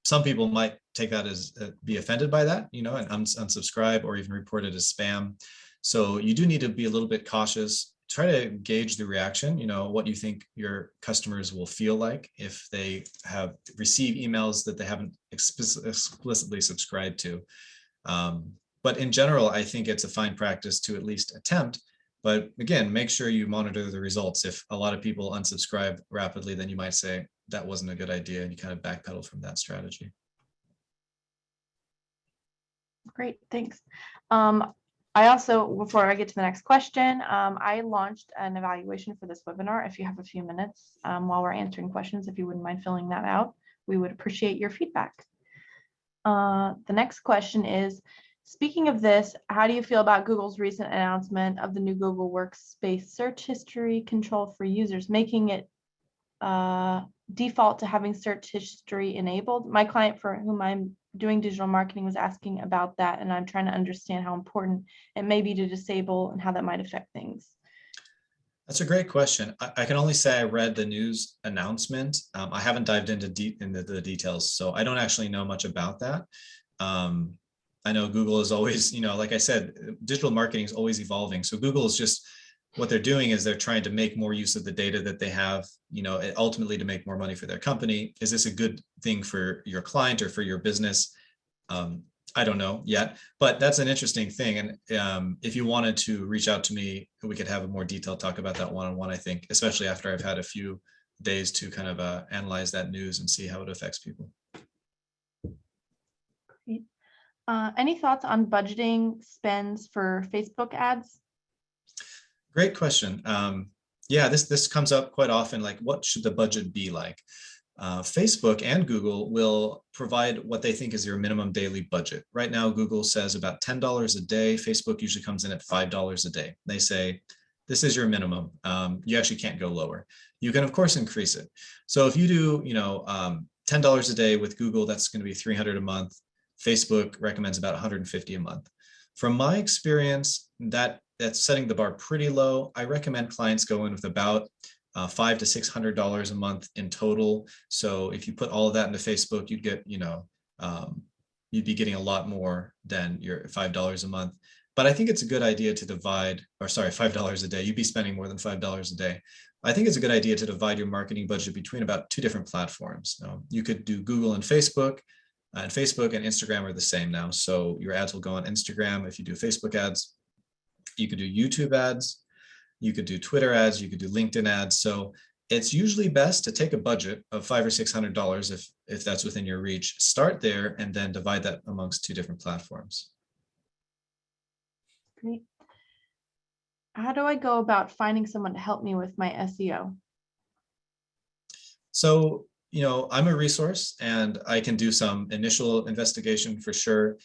some people might take that as be offended by that, and unsubscribe or even report it as spam. So you do need to be a little bit cautious. Try to gauge the reaction, what you think your customers will feel like if they have received emails that they haven't explicitly subscribed to. But in general, I think it's a fine practice to at least attempt. But again, make sure you monitor the results. If a lot of people unsubscribe rapidly, then you might say that wasn't a good idea, and you kind of backpedal from that strategy. Great, thanks. I also, before I get to the next question, I launched an evaluation for this webinar. If you have a few minutes while we're answering questions, if you wouldn't mind filling that out, we would appreciate your feedback. The next question is, speaking of this, how do you feel about Google's recent announcement of the new Google Workspace search history control for users, making it default to having search history enabled? My client for whom I'm doing digital marketing was asking about that, and I'm trying to understand how important it may be to disable and how that might affect things. That's a great question. I can only say I read the news announcement. I haven't dived into the details, so I don't actually know much about that. I know Google is always, like I said, digital marketing is always evolving. So Google is just, what they're doing is they're trying to make more use of the data that they have, ultimately to make more money for their company. Is this a good thing for your client or for your business? I don't know yet, but that's an interesting thing. And if you wanted to reach out to me, we could have a more detailed talk about that one-on-one, I think, especially after I've had a few days to kind of analyze that news and see how it affects people. Great. Any thoughts on budgeting spends for Facebook ads? Great question. Yeah, this comes up quite often, like what should the budget be like? Facebook and Google will provide what they think is your minimum daily budget. Right now, Google says about $10 a day. Facebook usually comes in at $5 a day. They say, this is your minimum. You actually can't go lower. You can, of course, increase it. So if you do, $10 a day with Google, that's going to be $300 a month. Facebook recommends about $150 a month. From my experience, that's setting the bar pretty low. I recommend clients go in with about $500 to $600 a month in total. So if you put all of that into Facebook, you'd get, you'd be getting a lot more than your $5 a month. But I think it's a good idea to divide, or sorry, $5 a day. You'd be spending more than $5 a day. I think it's a good idea to divide your marketing budget between about two different platforms. You could do Google and Facebook and Instagram are the same now. So your ads will go on Instagram. If you do Facebook ads, you could do YouTube ads. You could do Twitter ads, you could do LinkedIn ads. So it's usually best to take a budget of $500 or $600 if that's within your reach. Start there and then divide that amongst two different platforms. Great. How do I go about finding someone to help me with my SEO? So, I'm a resource and I can do some initial investigation for sure.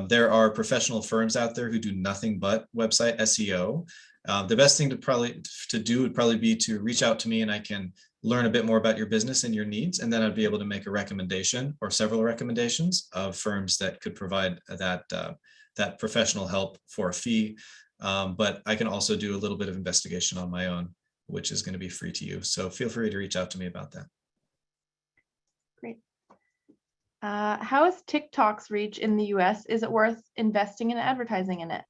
There are professional firms out there who do nothing but website SEO. The best thing to do would probably be to reach out to me and I can learn a bit more about your business and your needs. And then I'd be able to make a recommendation or several recommendations of firms that could provide that professional help for a fee. But I can also do a little bit of investigation on my own, which is going to be free to you. So feel free to reach out to me about that. Great. How is TikTok's reach in the US? Is it worth investing in advertising in it?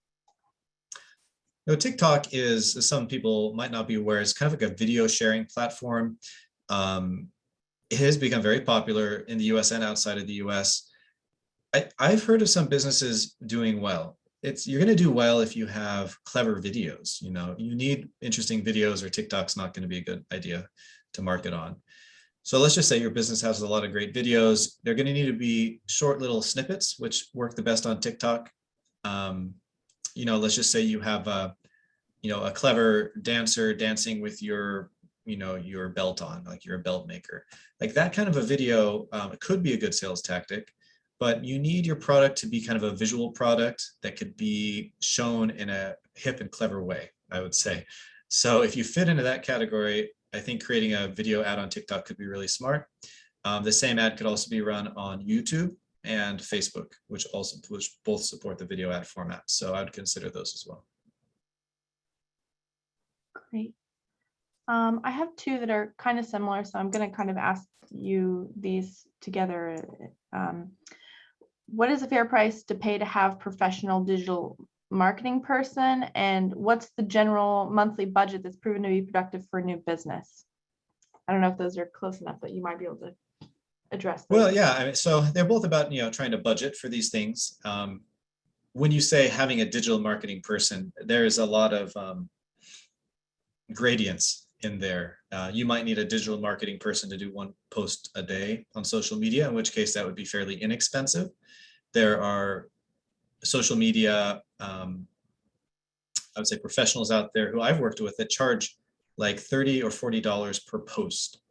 TikTok is, some people might not be aware, it's kind of like a video sharing platform. It has become very popular in the US and outside of the US. I've heard of some businesses doing well. You're going to do well if you have clever videos. You need interesting videos or TikTok's not going to be a good idea to market on. So let's just say your business has a lot of great videos. They're going to need to be short little snippets, which work the best on TikTok. Let's just say you have a clever dancer dancing with your belt on, like you're a belt maker. Like that kind of a video, it could be a good sales tactic, but you need your product to be kind of a visual product that could be shown in a hip and clever way, I would say. So if you fit into that category, I think creating a video ad on TikTok could be really smart. The same ad could also be run on YouTube and Facebook, which both support the video ad format. So I would consider those as well. Great. I have two that are kind of similar, so I'm going to kind of ask you these together. What is a fair price to pay to have professional digital marketing person, and what's the general monthly budget that's proven to be productive for a new business? I don't know if those are close enough, but you might be able to address those. Well, yeah, so they're both about, trying to budget for these things. When you say having a digital marketing person, there's a lot of gradients in there. You might need a digital marketing person to do one post a day on social media, in which case that would be fairly inexpensive. There are social media, I would say professionals out there who I've worked with that charge like $30 or $40 per post.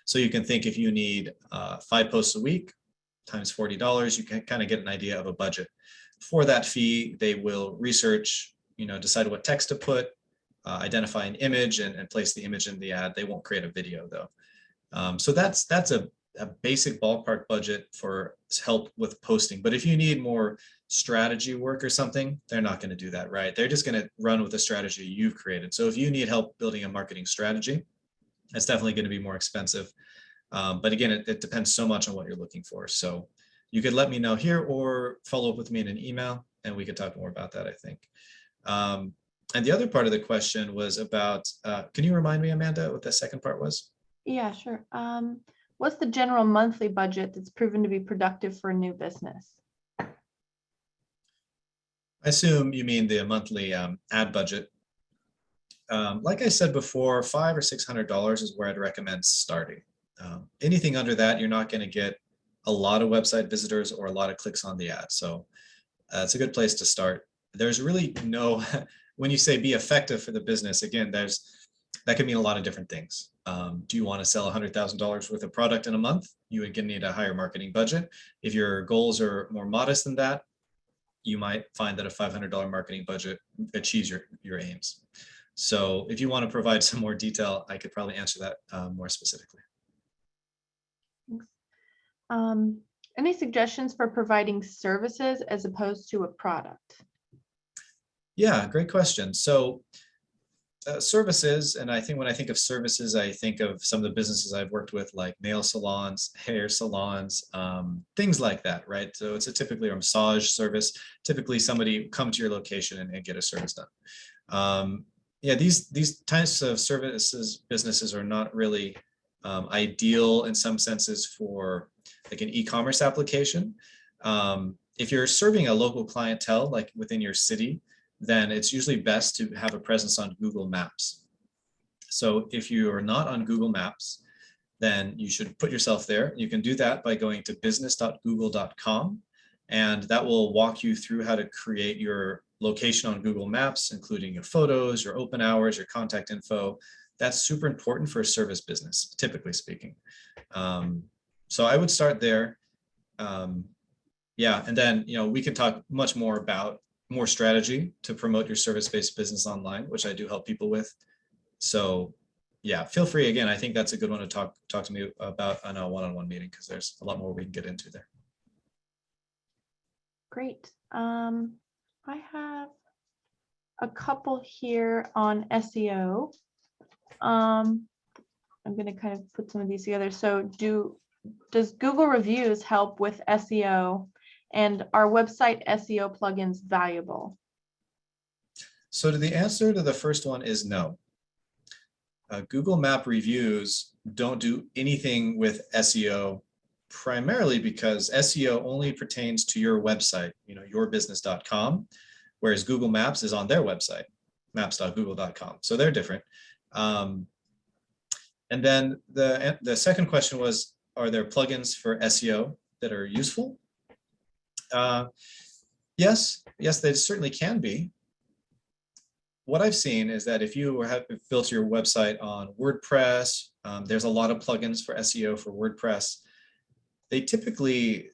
So you can think if you need 5 posts a week times $40, you can kind of get an idea of a budget. For that fee, they will research, decide what text to put, identify an image and place the image in the ad. They won't create a video though. So that's a basic ballpark budget for help with posting. But if you need more strategy work or something, they're not going to do that, right? They're just going to run with the strategy you've created. So if you need help building a marketing strategy, that's definitely going to be more expensive. But again, it depends so much on what you're looking for. So you could let me know here or follow up with me in an email and we could talk more about that, I think. And the other part of the question was about, can you remind me, Amanda, what the second part was? Yeah, sure. What's the general monthly budget that's proven to be productive for a new business? I assume you mean the monthly ad budget. Like I said before, $500 or $600 is where I'd recommend starting. Anything under that, you're not going to get a lot of website visitors or a lot of clicks on the ad. So it's a good place to start. There's really no, when you say be effective for the business, again, that could mean a lot of different things. Do you want to sell $100,000 worth of product in a month? You would need a higher marketing budget. If your goals are more modest than that, you might find that a $500 marketing budget achieves your aims. So if you want to provide some more detail, I could probably answer that more specifically. Thanks. Any suggestions for providing services as opposed to a product? Yeah, great question. So services, and I think when I think of services, I think of some of the businesses I've worked with, like nail salons, hair salons, things like that, right? So it's typically a massage service. Typically somebody come to your location and get a service done. Yeah, these types of services businesses are not really ideal in some senses for like an e-commerce application. If you're serving a local clientele, like within your city, then it's usually best to have a presence on Google Maps. So if you are not on Google Maps, then you should put yourself there. You can do that by going to business.google.com, and that will walk you through how to create your location on Google Maps, including your photos, your open hours, your contact info. That's super important for a service business, typically speaking. So I would start there. Yeah, and then we can talk much more about more strategy to promote your service-based business online, which I do help people with. So yeah, feel free. Again, I think that's a good one to talk to me about on a one-on-one meeting, because there's a lot more we can get into there. Great. I have a couple here on SEO. I'm going to kind of put some of these together. So does Google reviews help with SEO, and are website SEO plugins valuable? So the answer to the first one is no. Google Map reviews don't do anything with SEO, primarily because SEO only pertains to your website, yourbusiness.com, whereas Google Maps is on their website, maps.google.com. So they're different. And then the second question was, are there plugins for SEO that are useful? Yes, they certainly can be. What I've seen is that if you have built your website on WordPress, there's a lot of plugins for SEO for WordPress. They typically,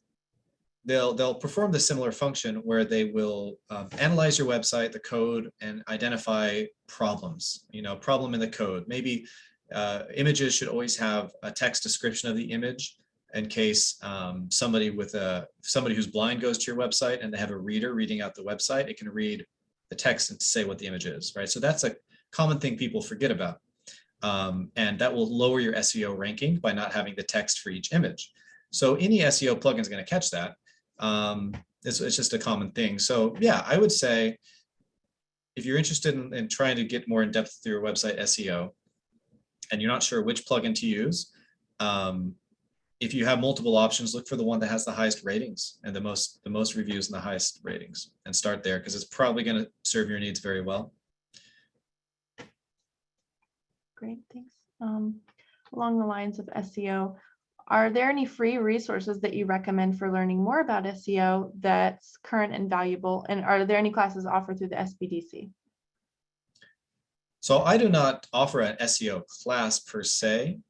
they'll perform the similar function where they will analyze your website, the code, and identify problems, problem in the code. Maybe images should always have a text description of the image, in case somebody who's blind goes to your website and they have a reader reading out the website, it can read the text and say what the image is, right? So that's a common thing people forget about. And that will lower your SEO ranking by not having the text for each image. So any SEO plugin is going to catch that. It's just a common thing. So yeah, I would say if you're interested in trying to get more in depth through your website SEO and you're not sure which plugin to use, if you have multiple options, look for the one that has the highest ratings and the most reviews and the highest ratings, and start there, because it's probably going to serve your needs very well. Great, thanks. Along the lines of SEO, are there any free resources that you recommend for learning more about SEO that's current and valuable? And are there any classes offered through the SBDC? So I do not offer an SEO class per se.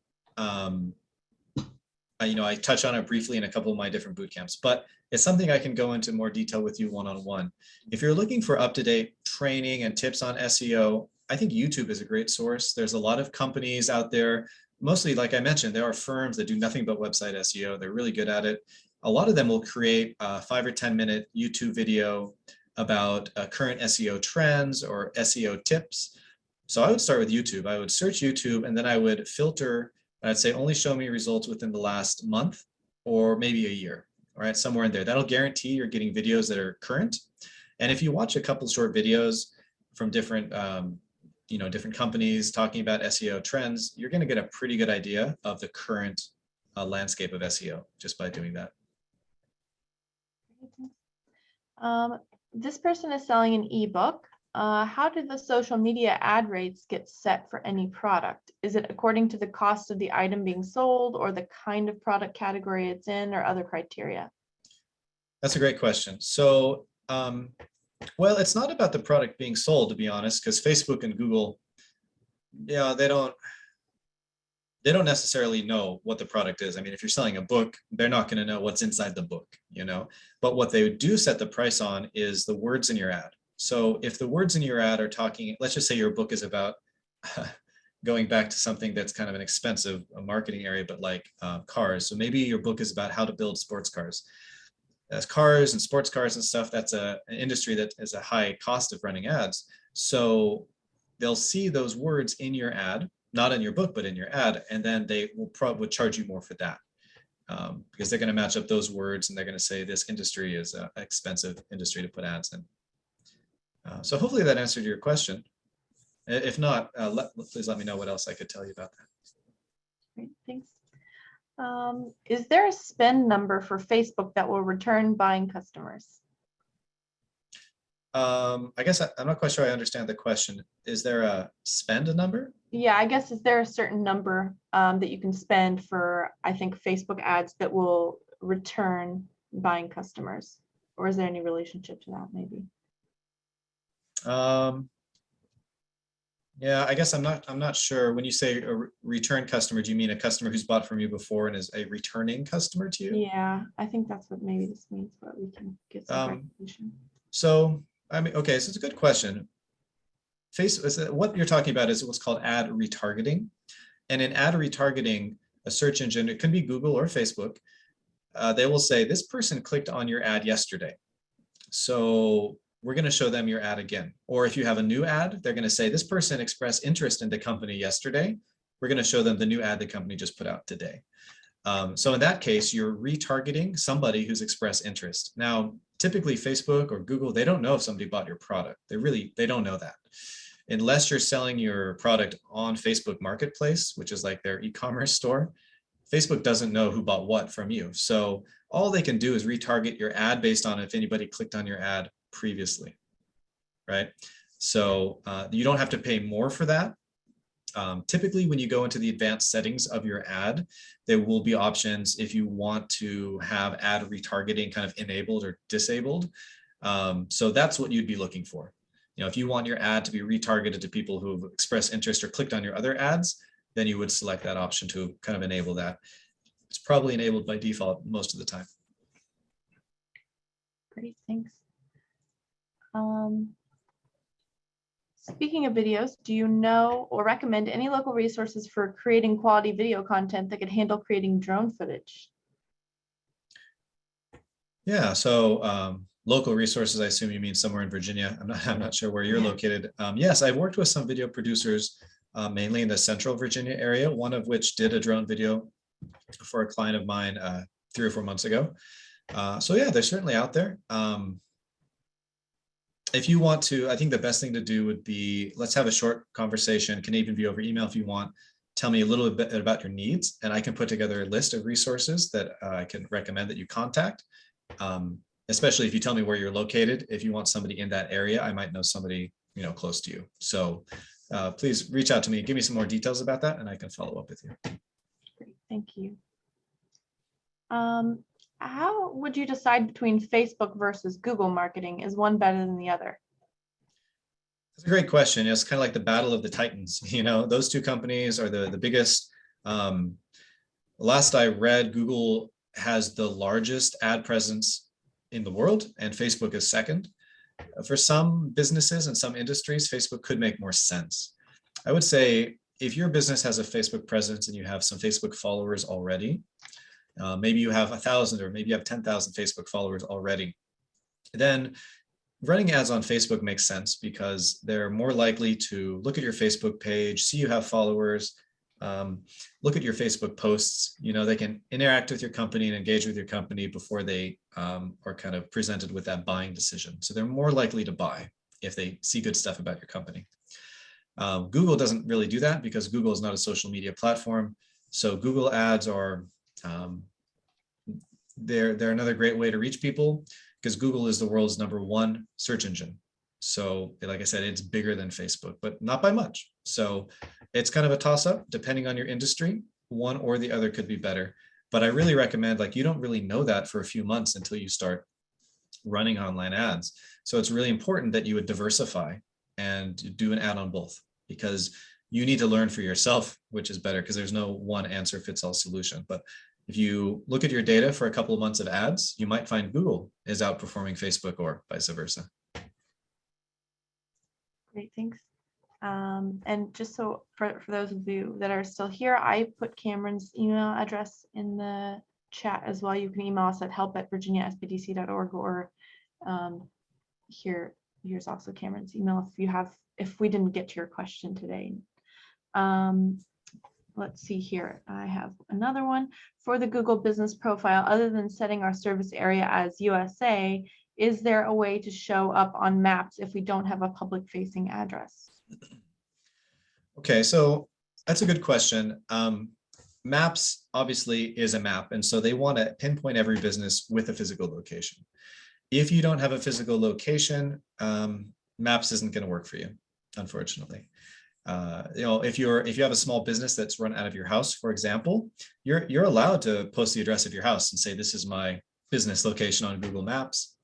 I touch on it briefly in a couple of my different boot camps, but it's something I can go into more detail with you one-on-one. If you're looking for up-to-date training and tips on SEO, I think YouTube is a great source. There's a lot of companies out there mostly, like I mentioned, there are firms that do nothing but website SEO. They're really good at it. A lot of them will create a 5 or 10-minute YouTube video about current SEO trends or SEO tips. So I would start with YouTube. I would search YouTube, and then I would filter. I'd say only show me results within the last month or maybe a year. All right, somewhere in there. That'll guarantee you're getting videos that are current. And if you watch a couple short videos from different different companies talking about SEO trends, you're going to get a pretty good idea of the current landscape of SEO just by doing that. This person is selling an ebook. How do the social media ad rates get set for any product? Is it according to the cost of the item being sold, or the kind of product category it's in, or other criteria? That's a great question. So, well, it's not about the product being sold, to be honest, because Facebook and Google, they don't necessarily know what the product is. I mean, if you're selling a book, they're not going to know what's inside the book, But what they do set the price on is the words in your ad. So if the words in your ad are talking, let's just say your book is about going back to something that's kind of an expensive marketing area, but like cars. So maybe your book is about how to build sports cars. As cars and sports cars and stuff, that's an industry that is a high cost of running ads. So they'll see those words in your ad, not in your book, but in your ad, and then they will probably charge you more for that because they're going to match up those words, and they're going to say this industry is an expensive industry to put ads in. So hopefully that answered your question. If not, please let me know what else I could tell you about that. Great, thanks. Is there a spend number for Facebook that will return buying customers? I guess I'm not quite sure I understand the question. Is there a spend number? Yeah, I guess, is there a certain number that you can spend for, I think, Facebook ads that will return buying customers? Or is there any relationship to that, maybe? Yeah, I guess I'm not sure. When you say a return customer, do you mean a customer who's bought from you before and is a returning customer to you? Yeah, I think that's what maybe this means, but we can get some clarification. So, I mean, okay, so it's a good question. What you're talking about is what's called ad retargeting. And in ad retargeting, a search engine, it can be Google or Facebook, they will say, this person clicked on your ad yesterday, so we're going to show them your ad again. Or if you have a new ad, they're going to say, this person expressed interest in the company yesterday, we're going to show them the new ad the company just put out today. So in that case, you're retargeting somebody who's expressed interest. Now, typically Facebook or Google, they don't know if somebody bought your product. They don't know that. Unless you're selling your product on Facebook Marketplace, which is like their e-commerce store, Facebook doesn't know who bought what from you. So all they can do is retarget your ad based on if anybody clicked on your ad previously, right? So you don't have to pay more for that. Typically, when you go into the advanced settings of your ad, there will be options if you want to have ad retargeting kind of enabled or disabled. So that's what you'd be looking for. If you want your ad to be retargeted to people who've expressed interest or clicked on your other ads, then you would select that option to kind of enable that. It's probably enabled by default most of the time. Great, thanks. Speaking of videos, do you know or recommend any local resources for creating quality video content that could handle creating drone footage? Yeah, so local resources, I assume you mean somewhere in Virginia. I'm not sure where you're located. Yes, I've worked with some video producers, mainly in the Central Virginia area, one of which did a drone video for a client of mine 3 or 4 months ago. So yeah, they're certainly out there. If you want to, I think the best thing to do would be, let's have a short conversation, can even be over email if you want. Tell me a little bit about your needs, and I can put together a list of resources that I can recommend that you contact. Especially if you tell me where you're located. If you want somebody in that area, I might know somebody close to you. So please reach out to me, give me some more details about that, and I can follow up with you. Great, thank you. How would you decide between Facebook versus Google marketing? Is one better than the other? That's a great question. It's kind of like the battle of the titans. Those two companies are the biggest. Last I read, Google has the largest ad presence in the world, and Facebook is second. For some businesses and some industries, Facebook could make more sense. I would say if your business has a Facebook presence and you have some Facebook followers already, maybe you have 1,000 or maybe you have 10,000 Facebook followers already, then running ads on Facebook makes sense because they're more likely to look at your Facebook page, see you have followers, look at your Facebook posts. You know, they can interact with your company and engage with your company before they are kind of presented with that buying decision. So they're more likely to buy if they see good stuff about your company. Google doesn't really do that because Google is not a social media platform. So Google ads are, they're another great way to reach people because Google is the world's #1 search engine. So like I said, it's bigger than Facebook, but not by much. So it's kind of a toss up depending on your industry. One or the other could be better. But I really recommend, like, you don't really know that for a few months until you start running online ads. So it's really important that you would diversify and do an ad on both, because you need to learn for yourself, which is better because there's no one answer fits all solution. But if you look at your data for a couple of months of ads, you might find Google is outperforming Facebook or vice versa. Great, thanks. And just so for those of you that are still here, I put Cameron's email address in the chat as well. You can email us at help@virginiasbdc.org, or here's also Cameron's email if we didn't get to your question today. Let's see here. I have another one. For the Google business profile, other than setting our service area as USA, is there a way to show up on maps if we don't have a public facing address? Okay, so that's a good question. Maps obviously is a map, and so they want to pinpoint every business with a physical location. If you don't have a physical location, Maps isn't going to work for you, unfortunately. You know, if you have a small business that's run out of your house, for example, you're allowed to post the address of your house and say, this is my business location on Google Maps.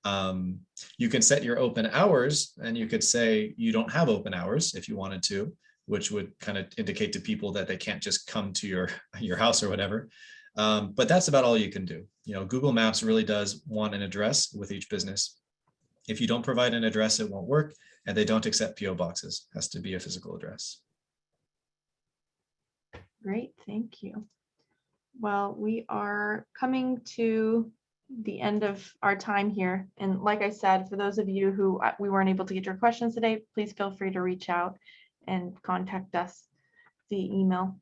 You can set your open hours, and you could say you don't have open hours if you wanted to, which would kind of indicate to people that they can't just come to your house or whatever. But that's about all you can do. You know, Google Maps really does want an address with each business. If you don't provide an address, it won't work, and they don't accept PO boxes. It has to be a physical address. Great, thank you. Well, we are coming to the end of our time here. And like I said, for those of you who we weren't able to get your questions today, please feel free to reach out and contact us via email.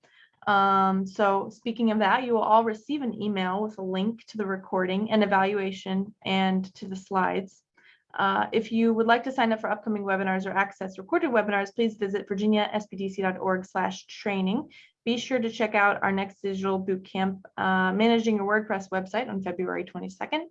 So speaking of that, you will all receive an email with a link to the recording and evaluation and to the slides. If you would like to sign up for upcoming webinars or access recorded webinars, please visit virginiasbdc.org/training. Be sure to check out our next digital bootcamp, Managing Your WordPress website, on February 22nd.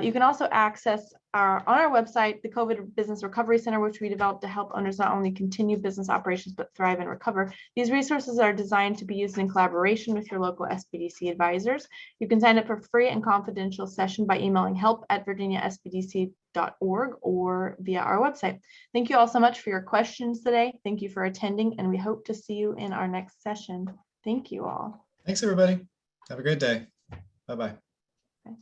You can also access on our website the COVID Business Recovery Center, which we developed to help owners not only continue business operations, but thrive and recover. These resources are designed to be used in collaboration with your local SBDC advisors. You can sign up for a free and confidential session by emailing help@virginiasbdc.org or via our website. Thank you all so much for your questions today. Thank you for attending, and we hope to see you in our next session. Thank you all. Thanks, everybody. Have a great day. Bye-bye. Bye.